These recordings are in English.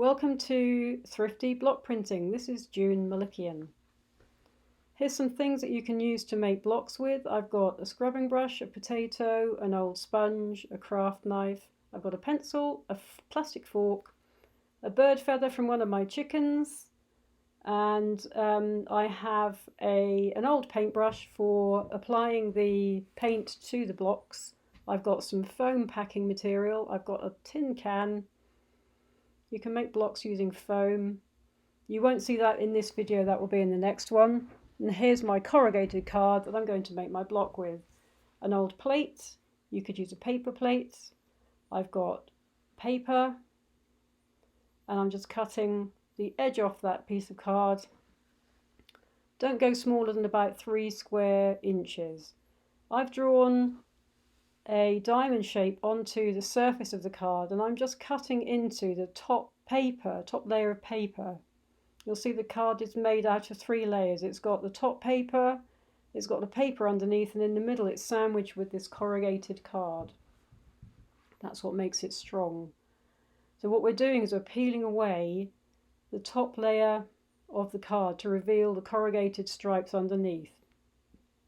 Welcome to Thrifty Block Printing. This is June Malikian. Here's some things that you can use to make blocks with. I've got a scrubbing brush, a potato, an old sponge, a craft knife. I've got a pencil, a plastic fork, a bird feather from one of my chickens, and I have an old paintbrush for applying the paint to the blocks. I've got some foam packing material. I've got a tin can. You can make blocks using foam. You won't see that in this video, that will be in the next one. And here's my corrugated card that I'm going to make my block with. An old plate, you could use a paper plate. I've got paper, and I'm just cutting the edge off that piece of card. Don't go smaller than about 3 square inches. I've drawn a diamond shape onto the surface of the card, and I'm just cutting into the top layer of paper. You'll see the card is made out of 3 layers. It's got the top paper, it's got the paper underneath, and in the middle it's sandwiched with this corrugated card. That's what makes it strong. So what we're doing is we're peeling away the top layer of the card to reveal the corrugated stripes underneath.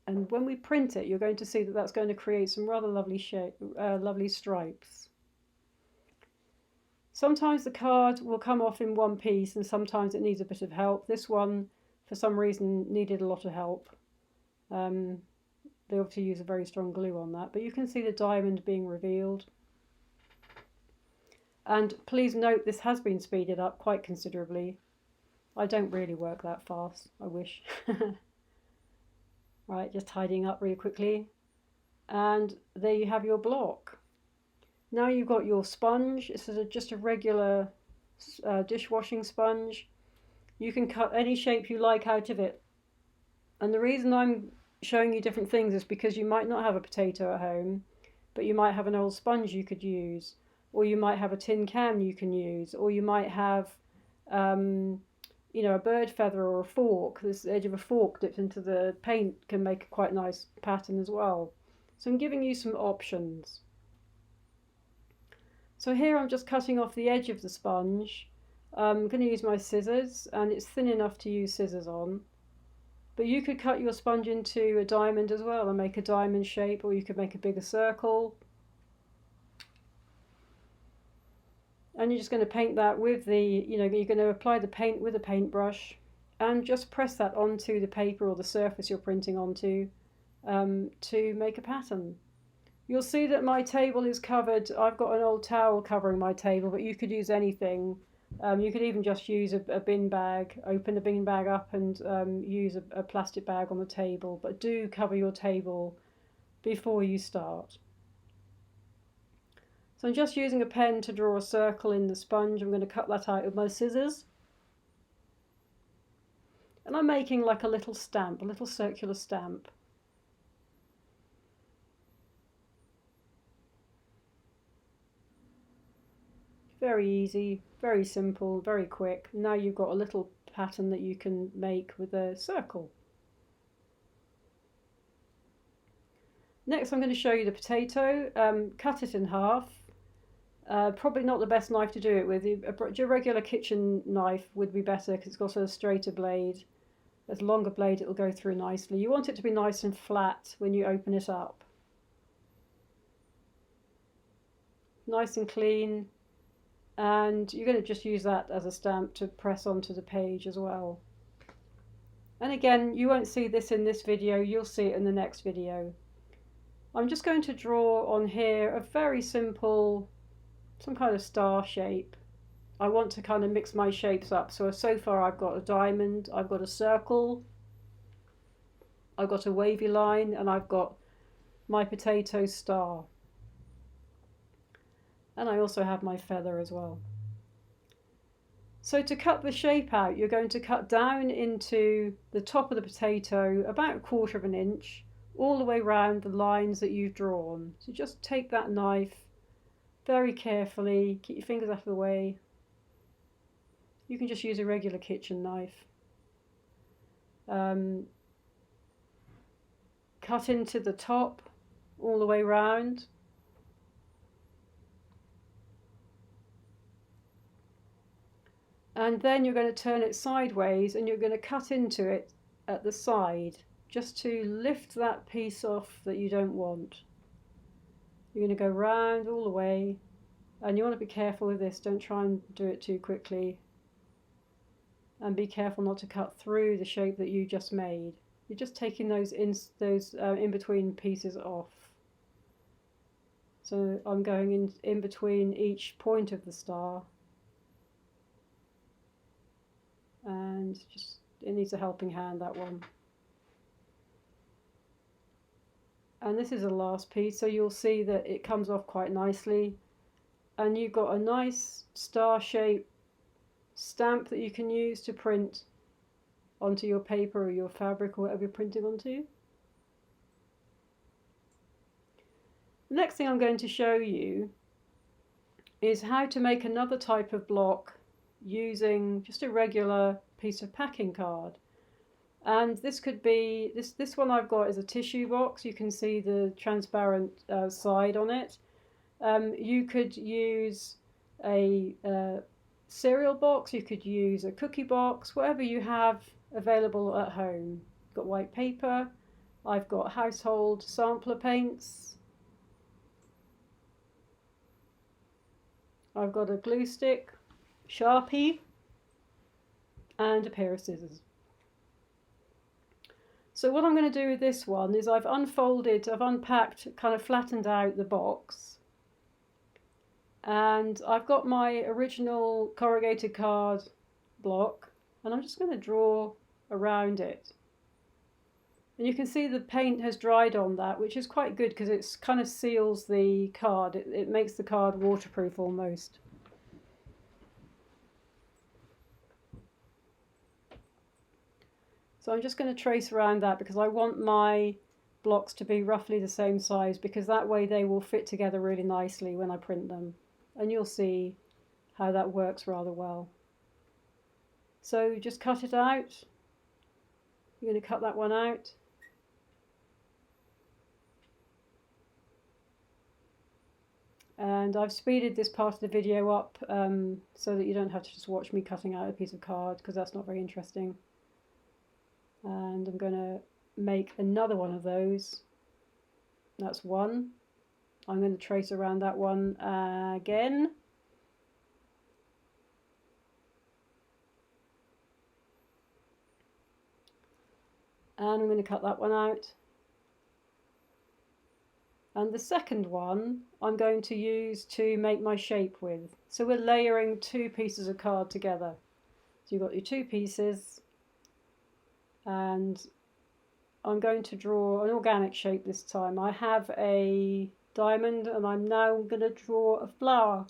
And when we print it, you're going to see that that's going to create some rather lovely lovely stripes. Sometimes the card will come off in one piece, and sometimes it needs a bit of help. This one, for some reason, needed a lot of help. They obviously use a very strong glue on that, but you can see the diamond being revealed. And please note, this has been speeded up quite considerably. I don't really work that fast, I wish. Right, just tidying up really quickly. And there you have your block. Now you've got your sponge. This is just a regular dishwashing sponge. You can cut any shape you like out of it. And the reason I'm showing you different things is because you might not have a potato at home, but you might have an old sponge you could use, or you might have a tin can you can use, or you might have a bird feather or a fork. This edge of a fork dipped into the paint can make a quite nice pattern as well. So I'm giving you some options. So here I'm just cutting off the edge of the sponge. I'm going to use my scissors, and it's thin enough to use scissors on. But you could cut your sponge into a diamond as well and make a diamond shape, or you could make a bigger circle. And you're just going to paint that with you're going to apply the paint with a paintbrush and just press that onto the paper or the surface you're printing onto to make a pattern. You'll see that my table is covered. I've got an old towel covering my table, but you could use anything. You could even just use a bin bag, open the bin bag up and use a plastic bag on the table, but do cover your table before you start. So I'm just using a pen to draw a circle in the sponge. I'm going to cut that out with my scissors. And I'm making like a little stamp, a little circular stamp. Very easy, very simple, very quick. Now you've got a little pattern that you can make with a circle. Next I'm going to show you the potato. Cut it in half. Probably not the best knife to do it with. A regular kitchen knife would be better because it's got a straighter blade. With a longer blade it will go through nicely. You want it to be nice and flat when you open it up. Nice and clean. And you're going to just use that as a stamp to press onto the page as well. And again, you won't see this in this video, you'll see it in the next video. I'm just going to draw on here a very simple, some kind of star shape. I want to kind of mix my shapes up. So far I've got a diamond, I've got a circle, I've got a wavy line, and I've got my potato star. And I also have my feather as well. So to cut the shape out, you're going to cut down into the top of the potato about 1/4 of an inch, all the way around the lines that you've drawn. So just take that knife very carefully, keep your fingers out of the way. You can just use a regular kitchen knife. Cut into the top all the way around. And then you're going to turn it sideways and you're going to cut into it at the side just to lift that piece off that you don't want. You're going to go round all the way, and you want to be careful with this. Don't try and do it too quickly, and be careful not to cut through the shape that you just made. You're just taking those in between pieces off. So I'm going in between each point of the star, and just it needs a helping hand, that one. And this is the last piece, so you'll see that it comes off quite nicely, and you've got a nice star shape stamp that you can use to print onto your paper or your fabric or whatever you're printing onto. The next thing I'm going to show you is how to make another type of block using just a regular piece of packing card. And this could be, this one I've got is a tissue box. You can see the transparent side on it. You could use a cereal box, you could use a cookie box, whatever you have available at home. I've got white paper, I've got household sampler paints, I've got a glue stick, Sharpie, and a pair of scissors. So what I'm going to do with this one is I've unpacked, kind of flattened out the box, and I've got my original corrugated card block, and I'm just going to draw around it. And you can see the paint has dried on that, which is quite good because it kind of seals the card. It makes the card waterproof almost. So I'm just going to trace around that because I want my blocks to be roughly the same size, because that way they will fit together really nicely when I print them. And you'll see how that works rather well. So just cut it out. You're going to cut that one out. And I've speeded this part of the video up so that you don't have to just watch me cutting out a piece of card, because that's not very interesting. And I'm going to make another one of those. That's one. I'm going to trace around that one again. And I'm going to cut that one out. And the second one I'm going to use to make my shape with. So we're layering two pieces of card together. So you've got your two pieces, and I'm going to draw an organic shape this time. I have a diamond, and I'm now going to draw a flower.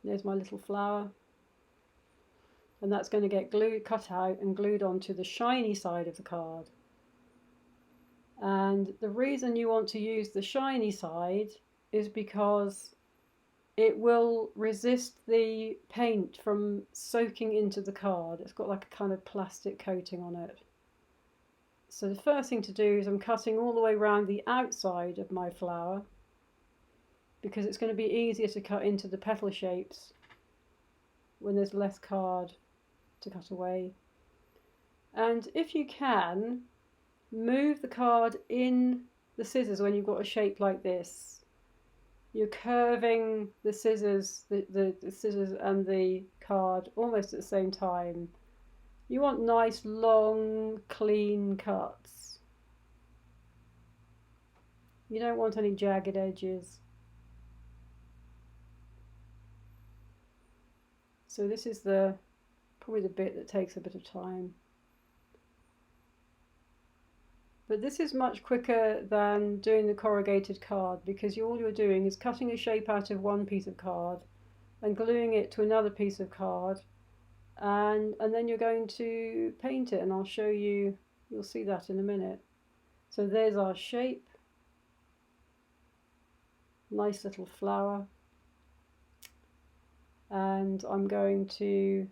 There's my little flower. And that's going to get cut out and glued onto the shiny side of the card. And the reason you want to use the shiny side is because it will resist the paint from soaking into the card. It's got like a kind of plastic coating on it. So the first thing to do is I'm cutting all the way around the outside of my flower, because it's going to be easier to cut into the petal shapes when there's less card to cut away. And if you can, move the card in the scissors when you've got a shape like this. You're curving the scissors, the scissors and the card almost at the same time. You want nice, long, clean cuts. You don't want any jagged edges. So this is probably the bit that takes a bit of time. But this is much quicker than doing the corrugated card, because all you're doing is cutting a shape out of one piece of card and gluing it to another piece of card, and then you're going to paint it, and I'll show you, you'll see that in a minute. So there's our shape. Nice little flower. And I'm going to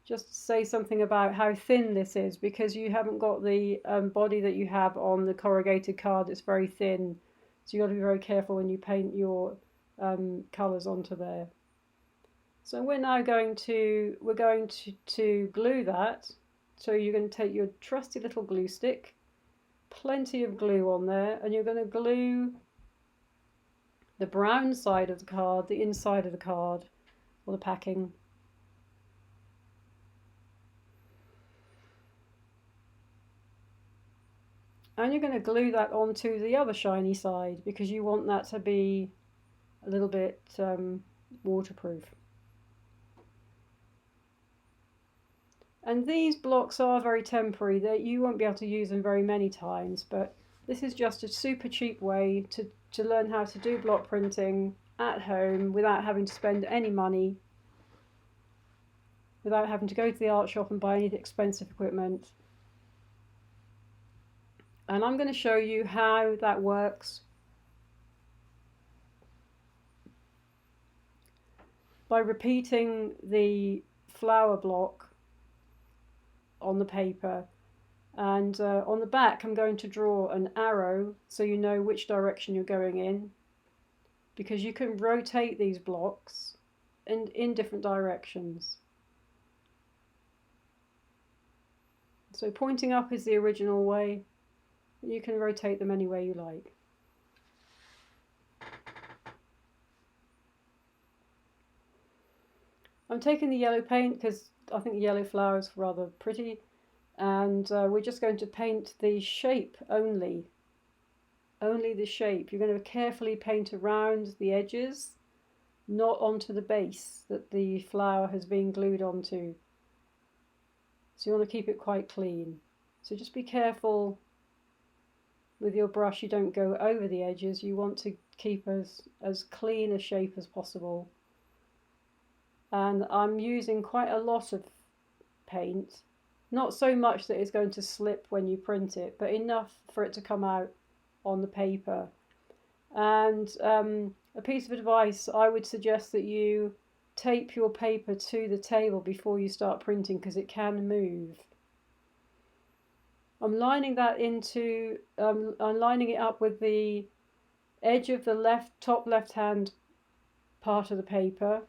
just say something about how thin this is, because you haven't got the body that you have on the corrugated card. It's very thin. So you've got to be very careful when you paint your colours onto there. So we're now going to glue that. So you're going to take your trusty little glue stick, plenty of glue on there, and you're going to glue the brown side of the card, the inside of the card, or the packing. And you're going to glue that onto the other shiny side because you want that to be a little bit waterproof. And these blocks are very temporary. You won't be able to use them very many times, but this is just a super cheap way to learn how to do block printing at home without having to spend any money, without having to go to the art shop and buy any expensive equipment. And I'm going to show you how that works by repeating the flower block on the paper, and on the back I'm going to draw an arrow so you know which direction you're going in, because you can rotate these blocks in different directions. So pointing up is the original way. You can rotate them any way you like. I'm taking the yellow paint because I think the yellow flower is rather pretty, and we're just going to paint the shape only the shape. You're going to carefully paint around the edges, not onto the base that the flower has been glued onto. So you want to keep it quite clean. So just be careful with your brush, you don't go over the edges. You want to keep as clean a shape as possible. And I'm using quite a lot of paint, not so much that it's going to slip when you print it, but enough for it to come out on the paper. And a piece of advice, I would suggest that you tape your paper to the table before you start printing, because it can move. I'm lining that into, I'm lining it up with the edge of the top left hand part of the paper,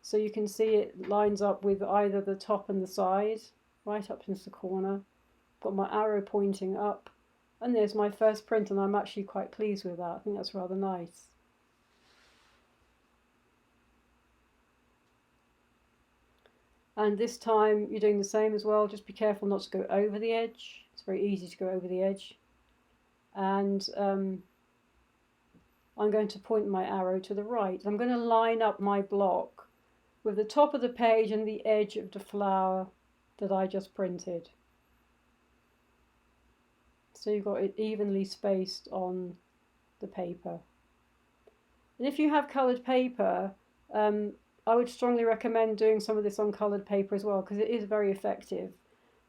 so you can see it lines up with either the top and the side, right up into the corner. Got my arrow pointing up, and there's my first print, and I'm actually quite pleased with that. I think that's rather nice. And this time you're doing the same as well. Just be careful not to go over the edge. It's very easy to go over the edge. And I'm going to point my arrow to the right. I'm going to line up my block with the top of the page and the edge of the flower that I just printed. So you've got it evenly spaced on the paper. And if you have coloured paper, I would strongly recommend doing some of this on coloured paper as well, because it is very effective.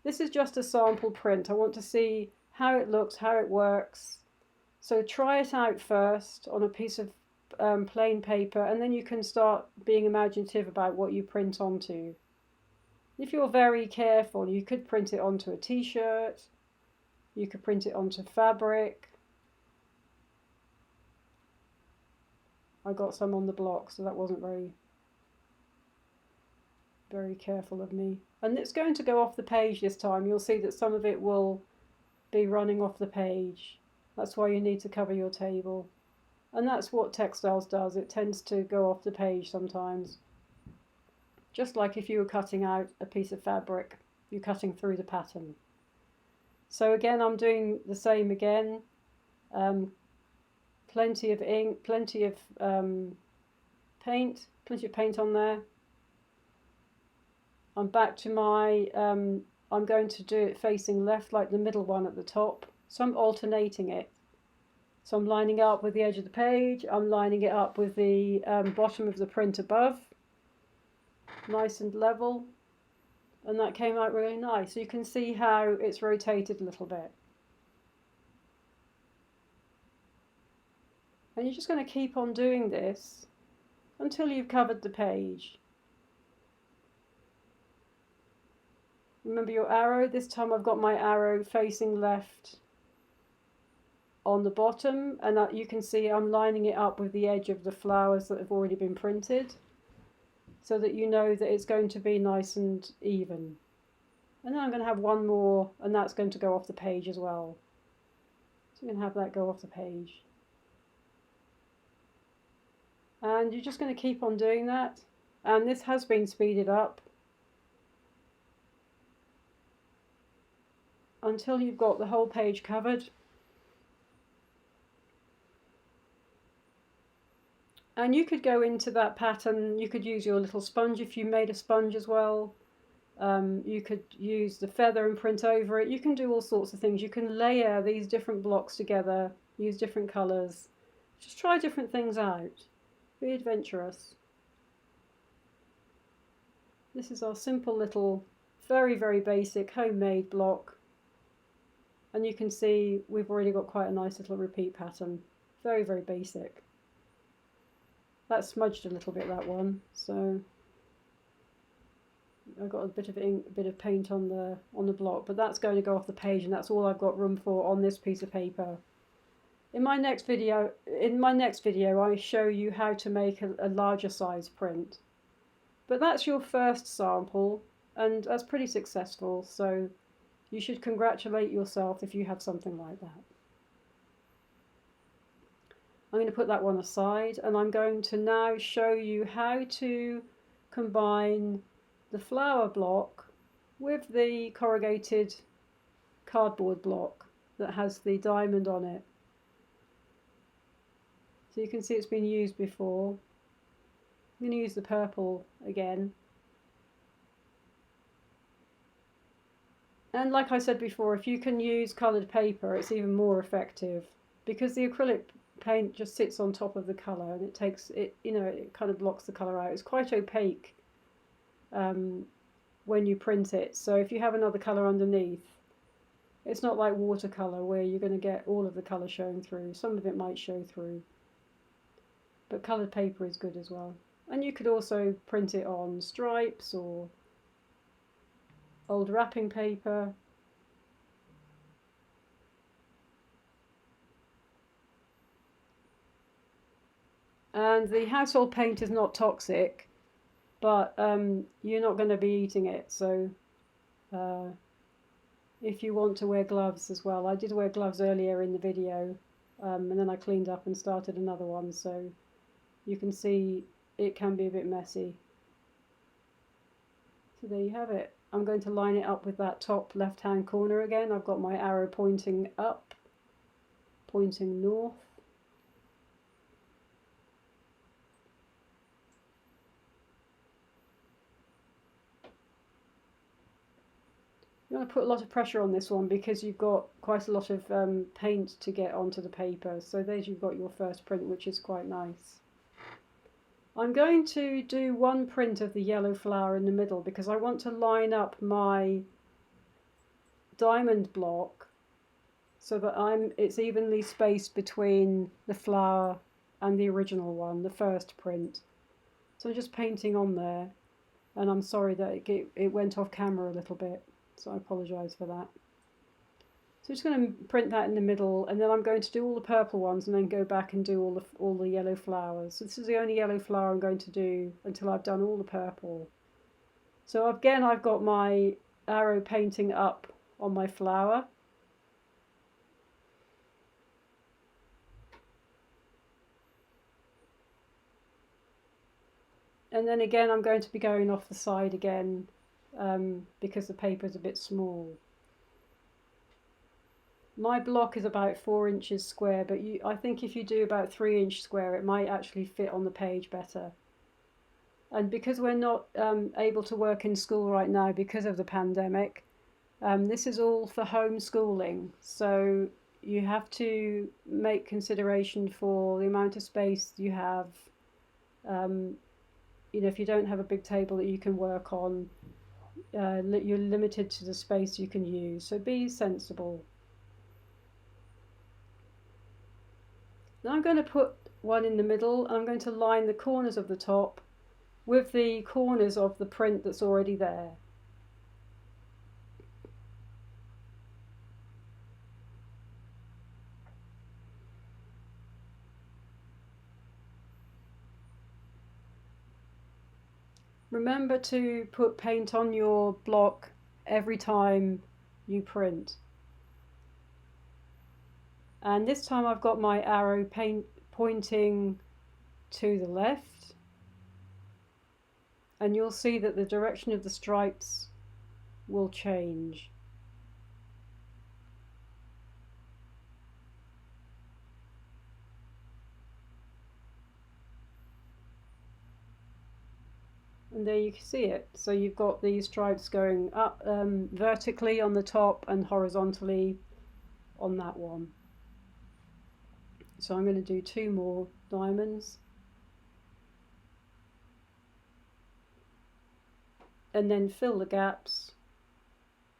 This is just a sample print. I want to see how it looks, how it works. So try it out first on a piece of plain paper, and then you can start being imaginative about what you print onto. If you're very careful, you could print it onto a t-shirt, you could print it onto fabric. I got some on the block, so that wasn't very careful of me. And it's going to go off the page this time. You'll see that some of it will be running off the page. That's why you need to cover your table. And that's what textiles does. It tends to go off the page sometimes. Just like if you were cutting out a piece of fabric, you're cutting through the pattern. So again, I'm doing the same again. Plenty of ink, plenty of paint on there. I'm back to my, I'm going to do it facing left, like the middle one at the top. So I'm alternating it. So I'm lining it up with the edge of the page, I'm lining it up with the bottom of the print above, nice and level, and that came out really nice. So you can see how it's rotated a little bit. And you're just going to keep on doing this until you've covered the page. Remember your arrow. This time I've got my arrow facing left. on the bottom, and you can see I'm lining it up with the edge of the flowers that have already been printed, so that you know that it's going to be nice and even. And then I'm going to have one more, and that's going to go off the page as well. So you can have that go off the page. And you're just going to keep on doing that. And this has been speeded up until you've got the whole page covered. And you could go into that pattern, you could use your little sponge if you made a sponge as well. You could use the feather and print over it. You can do all sorts of things. You can layer these different blocks together, use different colours. Just try different things out. Be adventurous. This is our simple little, very, very basic homemade block. And you can see we've already got quite a nice little repeat pattern. Very, very basic. That smudged a little bit, that one, so I've got a bit of paint on the block, but that's going to go off the page, and that's all I've got room for on this piece of paper. In my next video, I show you how to make a larger size print. But that's your first sample, and that's pretty successful, so you should congratulate yourself if you have something like that. I'm going to put that one aside, and I'm going to now show you how to combine the flower block with the corrugated cardboard block that has the diamond on it. So you can see it's been used before. I'm going to use the purple again. And like I said before, if you can use coloured paper, it's even more effective, because the acrylic paint just sits on top of the colour, and it takes it, you know, it kind of blocks the colour out. It's quite opaque when you print it, so if you have another colour underneath, it's not like watercolour where you're going to get all of the colour showing through. Some of it might show through, but coloured paper is good as well. And you could also print it on stripes or old wrapping paper. And the household paint is not toxic, but you're not going to be eating it, so if you want to wear gloves as well. I did wear gloves earlier in the video, and then I cleaned up and started another one, so you can see it can be a bit messy. So there you have it. I'm going to line it up with that top left hand corner again. I've got my arrow pointing up, pointing north. You want to put a lot of pressure on this one because you've got quite a lot of paint to get onto the paper. So there's, you've got your first print, which is quite nice. I'm going to do one print of the yellow flower in the middle because I want to line up my diamond block so that it's evenly spaced between the flower and the original one, the first print. So I'm just painting on there, and I'm sorry that it went off camera a little bit. So I apologise for that. So I'm just going to print that in the middle, and then I'm going to do all the purple ones and then go back and do all the yellow flowers. So this is the only yellow flower I'm going to do until I've done all the purple. So again, I've got my arrow painting up on my flower. And then again, I'm going to be going off the side again because the paper is a bit small. My block is about 4 inches square, but I think if you do about 3 inch square, it might actually fit on the page better. And because we're not able to work in school right now because of the pandemic, this is all for homeschooling. So you have to make consideration for the amount of space you have. You know, if you don't have a big table that you can work on, you're limited to the space you can use. So be sensible. Now I'm going to put one in the middle, and I'm going to line the corners of the top with the corners of the print that's already there. Remember to put paint on your block every time you print. And this time I've got my arrow pointing to the left, and you'll see that the direction of the stripes will change. And there you can see it. So you've got these stripes going up vertically on the top and horizontally on that one. So I'm going to do 2 more diamonds. And then fill the gaps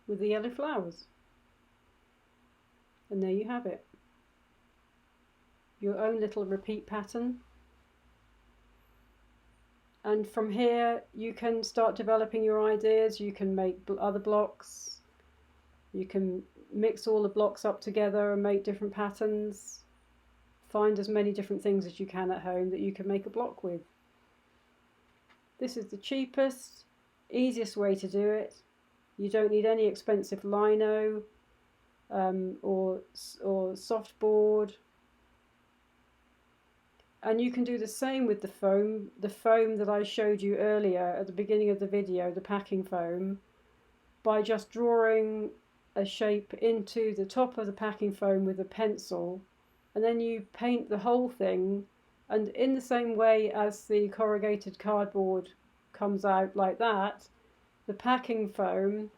with the yellow flowers. And there you have it. Your own little repeat pattern. And from here you can start developing your ideas. You can make other blocks. You can mix all the blocks up together and make different patterns. Find as many different things as you can at home that you can make a block with. This is the cheapest, easiest way to do it. You don't need any expensive lino or softboard. And you can do the same with the foam that I showed you earlier at the beginning of the video, the packing foam, by just drawing a shape into the top of the packing foam with a pencil, and then you paint the whole thing, and in the same way as the corrugated cardboard comes out like that, the packing foam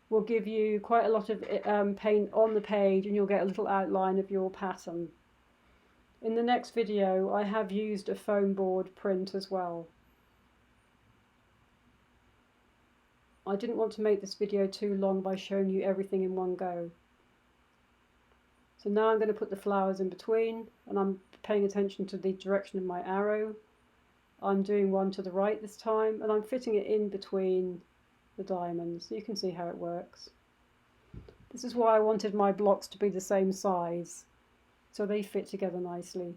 will give you quite a lot of paint on the page, and you'll get a little outline of your pattern. In the next video I have used a foam board print as well. I didn't want to make this video too long by showing you everything in one go. So now I'm going to put the flowers in between, and I'm paying attention to the direction of my arrow. I'm doing one to the right this time, and I'm fitting it in between the diamonds. You can see how it works. This is why I wanted my blocks to be the same size, so they fit together nicely.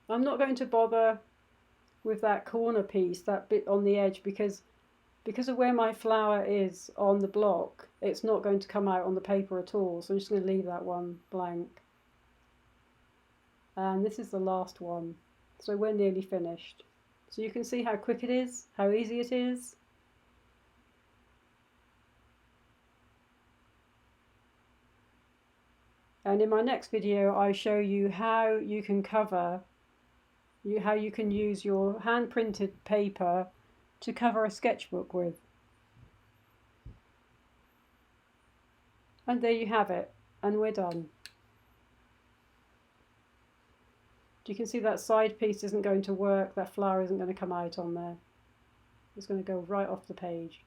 I'm not going to bother with that corner piece, that bit on the edge, because of where my flower is on the block, it's not going to come out on the paper at all, so I'm just going to leave that one blank. And this is the last one, so we're nearly finished. So you can see how quick it is, how easy it is. And in my next video I show you how you can how you can use your hand printed paper to cover a sketchbook with. And there you have it, and we're done. You can see that side piece isn't going to work, that flower isn't going to come out on there. It's going to go right off the page.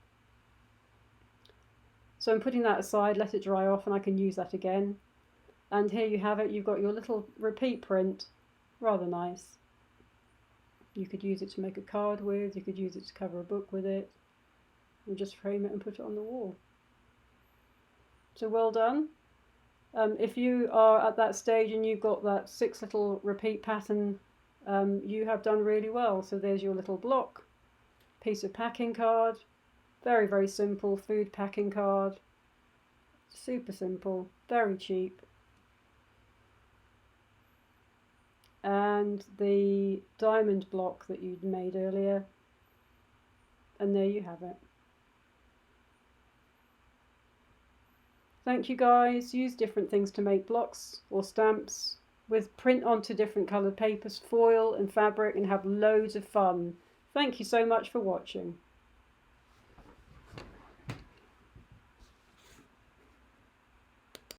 So I'm putting that aside, let it dry off, and I can use that again. And here you have it, you've got your little repeat print, rather nice. You could use it to make a card with, you could use it to cover a book with it, or just frame it and put it on the wall. So well done. If you are at that stage and you've got that 6 little repeat pattern, you have done really well. So there's your little block, piece of packing card, very, very simple food packing card, super simple, very cheap. And the diamond block that you'd made earlier, and there you have it. Thank you guys. Use different things to make blocks or stamps with print onto different coloured papers, foil and fabric, and have loads of fun. Thank you so much for watching.